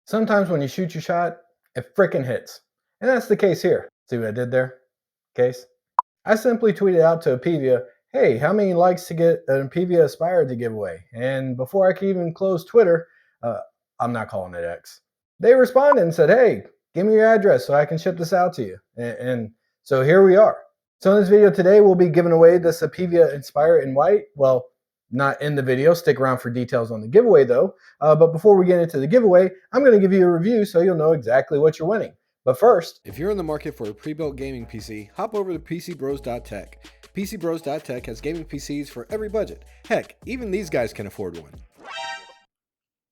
Sometimes when you shoot your shot, it frickin' hits. And that's the case here. See what I did there? Case. I simply tweeted out to Apevia, hey, how many likes to get an Apevia Aspire to give away? And before I could even close Twitter, uh, I'm not calling it X, they responded and said, hey, give me your address so I can ship this out to you. And so here we are. So in this video today, we'll be giving away this Apevia Inspire in white. Well, not in the video. Stick around for details on the giveaway though. But before we get into the giveaway, I'm going to give you a review so you'll know exactly what you're winning. But first, if you're in the market for a pre-built gaming PC, hop over to PCBros.tech. PCBros.tech has gaming PCs for every budget. Heck, even these guys can afford one.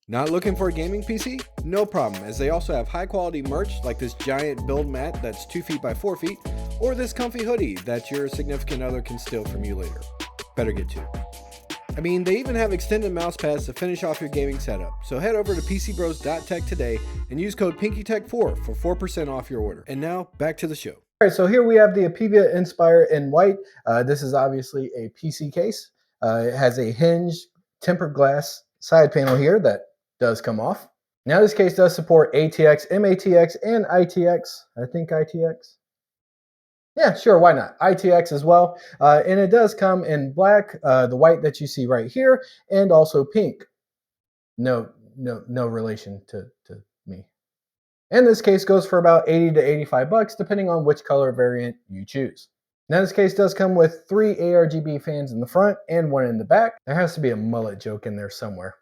Not looking for a gaming PC? No problem, as they also have high quality merch like this giant build mat that's 2 feet by 4 feet, or this comfy hoodie that your significant other can steal from you later. Better get to. I mean, they even have extended mouse pads to finish off your gaming setup. So head over to PCBros.tech today and use code PinkyTech4 for 4% off your order. And now, back to the show. All right, so here we have the Apevia Inspire in white. This is obviously a PC case. It has a hinged tempered glass side panel here that does come off. Now this case does support ATX, MATX, and ITX. I think ITX. Yeah, sure, why not? ITX as well. And it does come in black, the white that you see right here, and also pink. No relation to me. And this case goes for about 80 to 85 bucks, depending on which color variant you choose. Now this case does come with 3 ARGB fans in the front and 1 in the back. There has to be a mullet joke in there somewhere.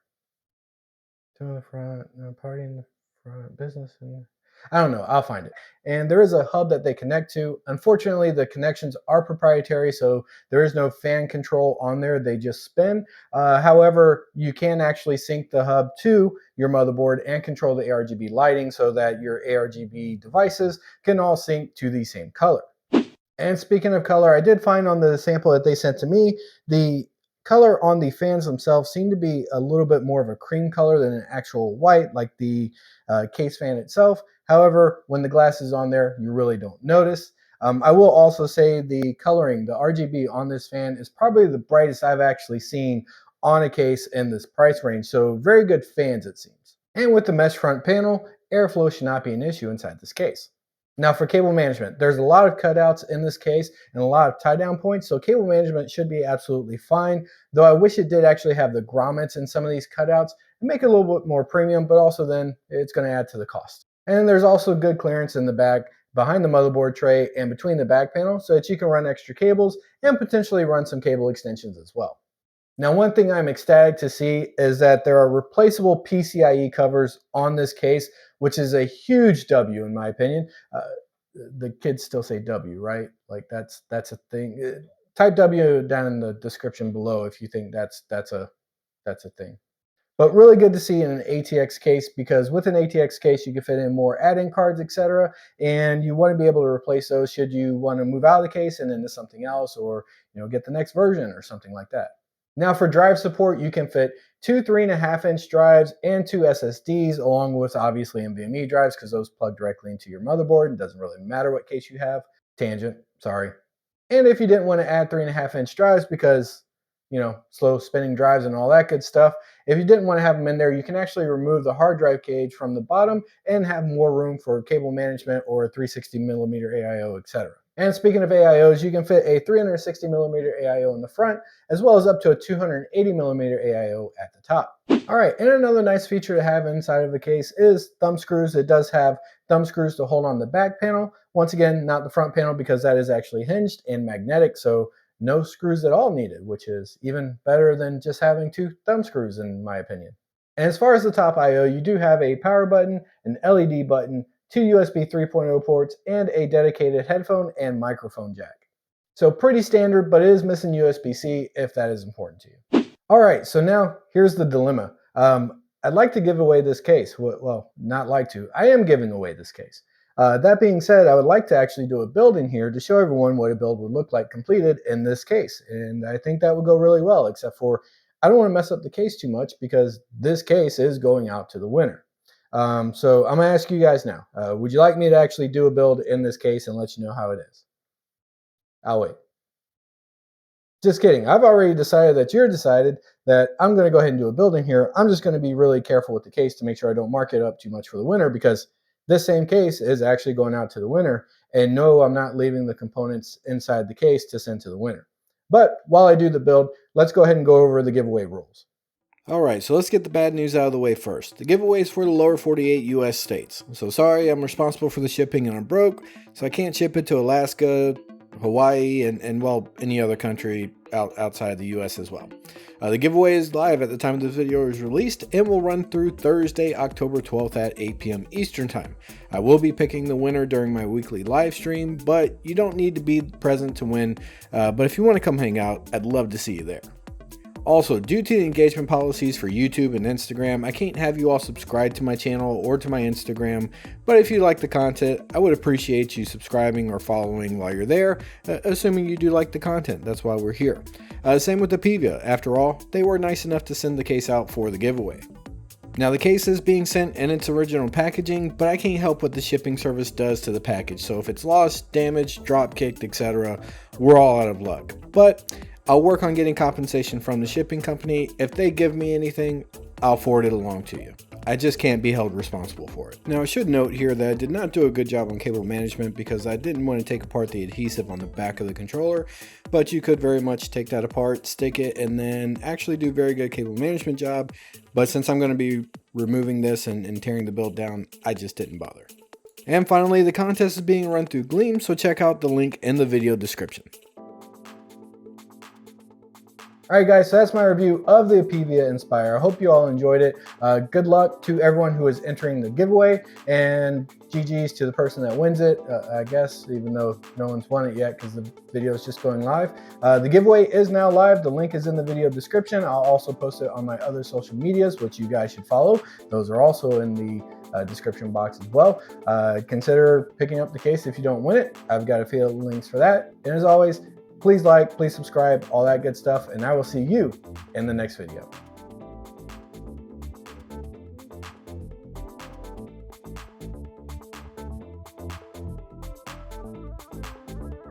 2 in the front, party in the front, business in the... I don't know, I'll find it. And there is a hub that they connect to. Unfortunately, the connections are proprietary, so there is no fan control on there. They just spin. However, you can actually sync the hub to your motherboard and control the ARGB lighting so that your ARGB devices can all sync to the same color. And speaking of color, I did find on the sample that they sent to me, the color on the fans themselves seem to be a little bit more of a cream color than an actual white, like the case fan itself. However, when the glass is on there, you really don't notice. I will also say the coloring, the RGB on this fan is probably the brightest I've actually seen on a case in this price range. So very good fans, it seems. And with the mesh front panel, airflow should not be an issue inside this case. Now for cable management, there's a lot of cutouts in this case and a lot of tie down points, so cable management should be absolutely fine, though I wish it did actually have the grommets in some of these cutouts and make it a little bit more premium, but also then it's going to add to the cost. And there's also good clearance in the back behind the motherboard tray and between the back panel so that you can run extra cables and potentially run some cable extensions as well. Now, one thing I'm ecstatic to see is that there are replaceable PCIe covers on this case, which is a huge W in my opinion. The kids still say W, right? Like that's a thing. Type W down in the description below if you think that's a thing. But really good to see in an ATX case, because with an ATX case, you can fit in more add-in cards, etc. And you want to be able to replace those should you want to move out of the case and into something else, or get the next version or something like that. Now for drive support, you can fit 2 3.5-inch drives and 2 SSDs, along with obviously NVMe drives, because those plug directly into your motherboard. It doesn't really matter what case you have. Tangent, sorry. And if you didn't want to add 3.5-inch drives because slow spinning drives and all that good stuff, if you didn't want to have them in there, you can actually remove the hard drive cage from the bottom and have more room for cable management or a 360mm AIO, etc. And speaking of AIOs, you can fit a 360mm AIO in the front, as well as up to a 280mm AIO at the top. All right, and another nice feature to have inside of the case is thumb screws. It does have thumb screws to hold on the back panel. Once again, not the front panel because that is actually hinged and magnetic, so no screws at all needed, which is even better than just having 2 thumb screws in my opinion. And as far as the top I/O, you do have a power button, an LED button, 2 USB 3.0 ports, and a dedicated headphone and microphone jack. So pretty standard, but it is missing USB-C if that is important to you. All right, so now here's the dilemma. I'd like to give away this case. Well, not like to. I am giving away this case. That being said, I would like to actually do a build in here to show everyone what a build would look like completed in this case. And I think that would go really well, except for I don't want to mess up the case too much because this case is going out to the winner. So I'm going to ask you guys now, would you like me to actually do a build in this case and let you know how it is? I'll wait. Just kidding. I've already decided that you're decided that I'm going to go ahead and do a building here. I'm just going to be really careful with the case to make sure I don't mark it up too much for the winter, because this same case is actually going out to the winter. And no, I'm not leaving the components inside the case to send to the winter. But while I do the build, let's go ahead and go over the giveaway rules. Alright, so let's get the bad news out of the way first. The giveaway is for the lower 48 US states. So sorry, I'm responsible for the shipping and I'm broke, so I can't ship it to Alaska, Hawaii, and well, any other country outside the US as well. The giveaway is live at the time this video is released and will run through Thursday, October 12th at 8 p.m. Eastern Time. I will be picking the winner during my weekly live stream, but you don't need to be present to win. But if you want to come hang out, I'd love to see you there. Also, due to the engagement policies for YouTube and Instagram, I can't have you all subscribe to my channel or to my Instagram, but if you like the content, I would appreciate you subscribing or following while you're there, assuming you do like the content. That's why we're here. Same with Apevia. After all, they were nice enough to send the case out for the giveaway. Now the case is being sent in its original packaging, but I can't help what the shipping service does to the package. So if it's lost, damaged, drop kicked, etc., we're all out of luck. But I'll work on getting compensation from the shipping company. If they give me anything, I'll forward it along to you. I just can't be held responsible for it. Now I should note here that I did not do a good job on cable management because I didn't want to take apart the adhesive on the back of the controller, but you could very much take that apart, stick it, and then actually do a very good cable management job. But since I'm going to be removing this and tearing the build down, I just didn't bother. And finally, the contest is being run through Gleam, so check out the link in the video description. All right, guys, so that's my review of the Apevia Inspire. I hope you all enjoyed it. Good luck to everyone who is entering the giveaway, and GG's to the person that wins it, I guess, even though no one's won it yet because the video is just going live. The giveaway is now live. The link is in the video description. I'll also post it on my other social medias, which you guys should follow. Those are also in the description box as well. Consider picking up the case if you don't win it. I've got affiliate links for that. And as always, please like, please subscribe, all that good stuff, and I will see you in the next video.